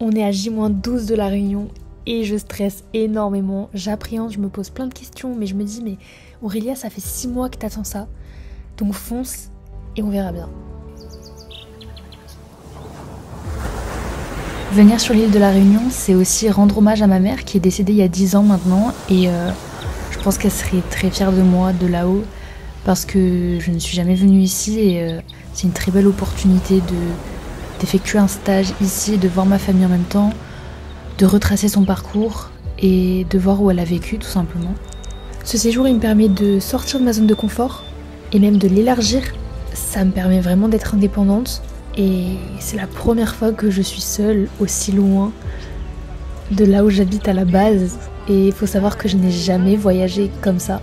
On est à J-12 de la Réunion et je stresse énormément. J'appréhende, je me pose plein de questions, mais je me dis, mais Aurélia, ça fait 6 mois que t'attends ça. Donc fonce et on verra bien. Venir sur l'île de la Réunion, c'est aussi rendre hommage à ma mère qui est décédée il y a 10 ans maintenant. Et je pense qu'elle serait très fière de moi de là-haut parce que je ne suis jamais venue ici et c'est une très belle opportunité d'effectuer un stage ici, de voir ma famille en même temps, de retracer son parcours et de voir où elle a vécu tout simplement. Ce séjour il me permet de sortir de ma zone de confort et même de l'élargir. Ça me permet vraiment d'être indépendante et c'est la première fois que je suis seule aussi loin de là où j'habite à la base et il faut savoir que je n'ai jamais voyagé comme ça,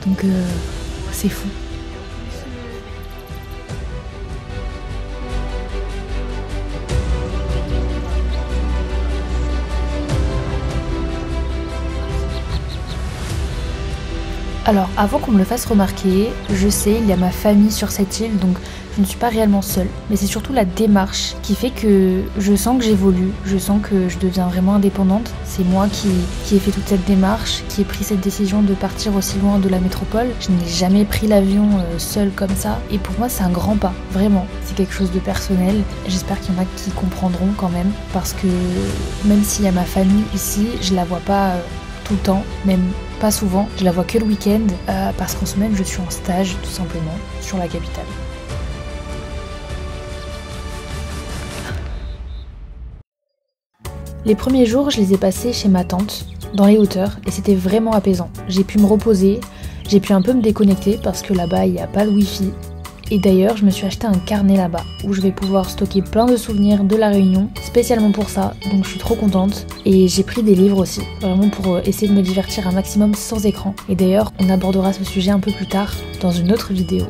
donc c'est fou. Alors, avant qu'on me le fasse remarquer, je sais, il y a ma famille sur cette île, donc je ne suis pas réellement seule. Mais c'est surtout la démarche qui fait que je sens que j'évolue, je sens que je deviens vraiment indépendante. C'est moi qui ai fait toute cette démarche, qui ai pris cette décision de partir aussi loin de la métropole. Je n'ai jamais pris l'avion seule comme ça. Et pour moi, c'est un grand pas, vraiment. C'est quelque chose de personnel. J'espère qu'il y en a qui comprendront quand même, parce que même s'il y a ma famille ici, je la vois pas tout le temps, même pas souvent, je la vois que le week-end parce qu'en semaine je suis en stage tout simplement sur la capitale. Les premiers jours je les ai passés chez ma tante, dans les hauteurs, et c'était vraiment apaisant. J'ai pu me reposer, j'ai pu un peu me déconnecter parce que là-bas il n'y a pas le wifi. Et d'ailleurs, je me suis acheté un carnet là-bas où je vais pouvoir stocker plein de souvenirs de la Réunion, spécialement pour ça, donc je suis trop contente. Et j'ai pris des livres aussi, vraiment pour essayer de me divertir un maximum sans écran. Et d'ailleurs, on abordera ce sujet un peu plus tard dans une autre vidéo.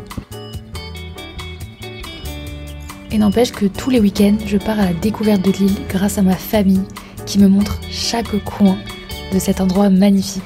Et n'empêche que tous les week-ends, je pars à la découverte de l'île grâce à ma famille qui me montre chaque coin de cet endroit magnifique.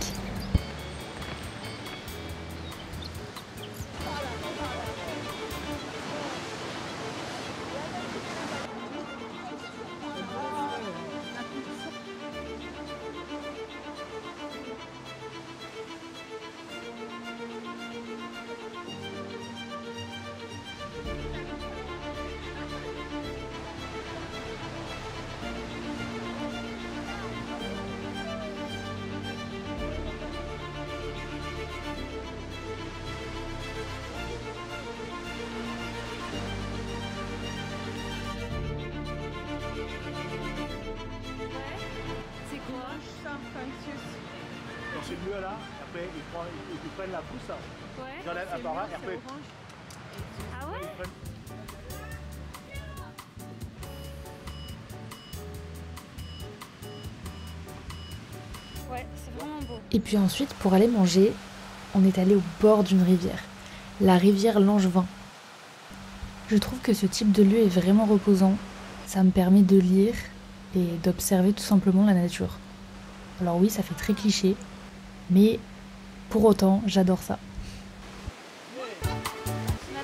Quand c'est mieux là, après ils prennent la pousse, Ouais, ils enlèvent un par un, et après ah ouais, ils prennent. ouais, c'est vraiment beau. Et puis ensuite, pour aller manger, on est allé au bord d'une rivière, la rivière Langevin. Je trouve que ce type de lieu est vraiment reposant. Ça me permet de lire et d'observer tout simplement la nature. Alors oui, ça fait très cliché, mais pour autant, j'adore ça.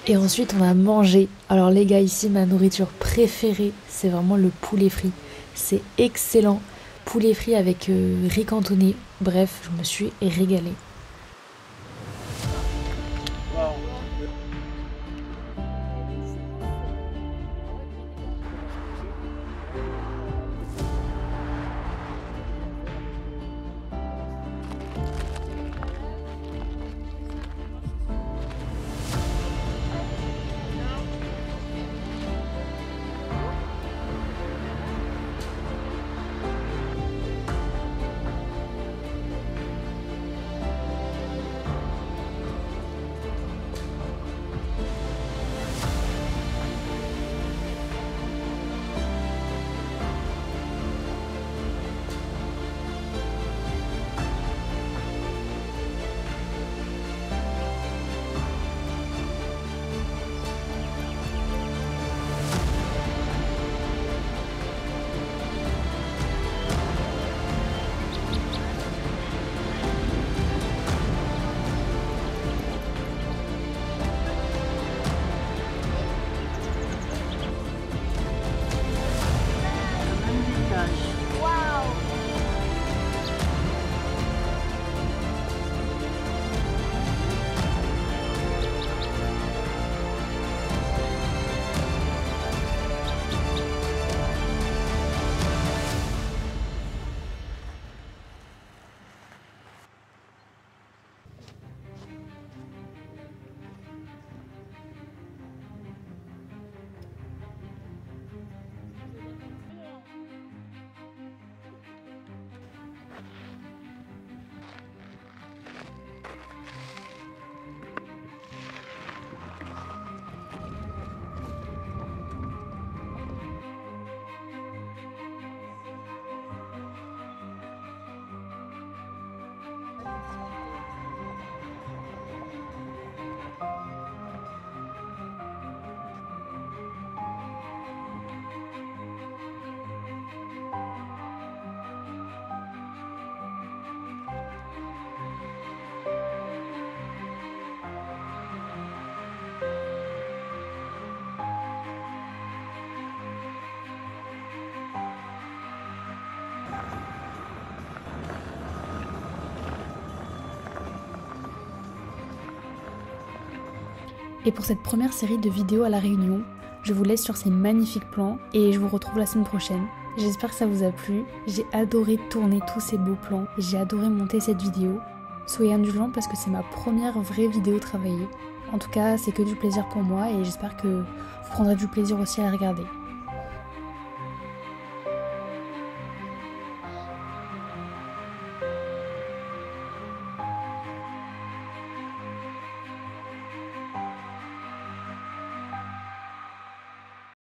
Et ensuite, on a mangé. Alors les gars, ici, ma nourriture préférée, c'est vraiment le poulet frit. C'est excellent. Poulet frit avec riz cantonné. Bref, je me suis régalée. moche. Waouh. Et pour cette première série de vidéos à La Réunion, je vous laisse sur ces magnifiques plans et je vous retrouve la semaine prochaine. J'espère que ça vous a plu, j'ai adoré tourner tous ces beaux plans, j'ai adoré monter cette vidéo. Soyez indulgents parce que c'est ma première vraie vidéo travaillée. En tout cas, c'est que du plaisir pour moi et j'espère que vous prendrez du plaisir aussi à la regarder.